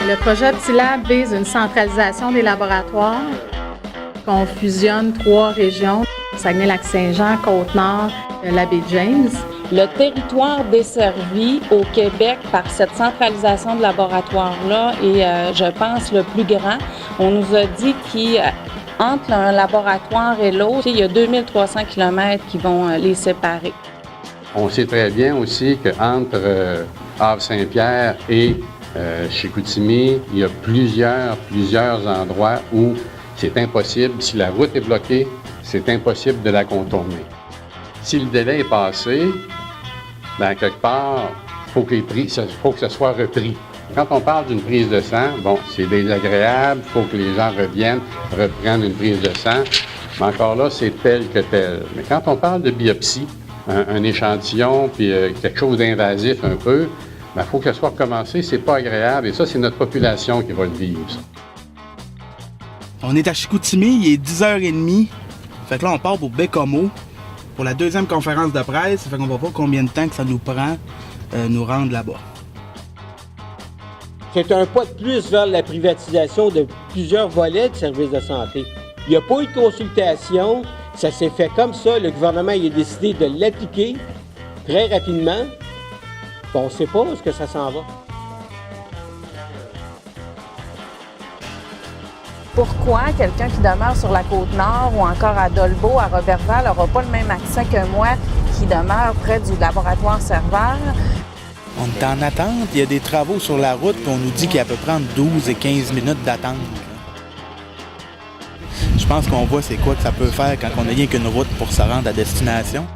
Le projet Optilab vise une centralisation des laboratoires, qu'on fusionne 3 régions, Saguenay-Lac-Saint-Jean, Côte-Nord, la baie James. Le territoire desservi au Québec par cette centralisation de laboratoires-là est, je pense, le plus grand. On nous a dit qu'entre un laboratoire et l'autre, il y a 2300 km qui vont les séparer. On sait très bien aussi qu'entre Havre-Saint-Pierre et Chicoutimi, il y a plusieurs endroits où c'est impossible. Si la route est bloquée, c'est impossible de la contourner. Si le délai est passé, bien, quelque part, faut que ça soit repris. Quand on parle d'une prise de sang, bon, c'est désagréable, il faut que les gens reprennent une prise de sang, mais encore là, c'est tel que tel. Mais quand on parle de biopsie, un échantillon, puis quelque chose d'invasif un peu, il faut que ça soit recommencé, c'est pas agréable, et ça, c'est notre population qui va le vivre, ça. On est à Chicoutimi, il est 10h30, fait que là, on part pour Bécomo pour la 2e conférence de presse, ça fait qu'on va voir combien de temps que ça nous prend nous rendre là-bas. C'est un pas de plus vers la privatisation de plusieurs volets de services de santé. Il n'y a pas eu de consultation, ça s'est fait comme ça, le gouvernement il a décidé de l'appliquer très rapidement. On ne sait pas où est-ce que ça s'en va. Pourquoi quelqu'un qui demeure sur la Côte-Nord ou encore à Dolbeau, à Roberval, n'aura pas le même accès que moi qui demeure près du laboratoire Serveur? On est en attente, il y a des travaux sur la route, puis on nous dit qu'il peut prendre 12 et 15 minutes d'attente. Je pense qu'on voit c'est quoi que ça peut faire quand on n'a rien qu'une route pour se rendre à destination.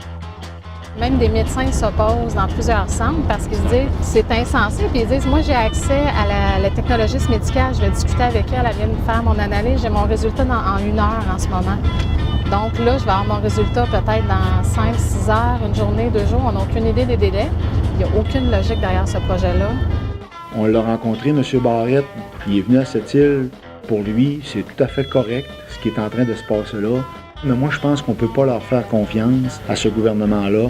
Même des médecins s'opposent dans plusieurs centres parce qu'ils se disent c'est insensé. Puis ils disent moi j'ai accès à la technologiste médicale, je vais discuter avec elle, elle vient de faire mon analyse, j'ai mon résultat en 1 heure en ce moment. Donc là, je vais avoir mon résultat peut-être dans 5-6 heures, une journée, 2 jours. On n'a aucune idée des délais. Il n'y a aucune logique derrière ce projet-là. On l'a rencontré, M. Barrette, il est venu à cette île. Pour lui, c'est tout à fait correct ce qui est en train de se passer là. Mais moi, je pense qu'on ne peut pas leur faire confiance à ce gouvernement-là.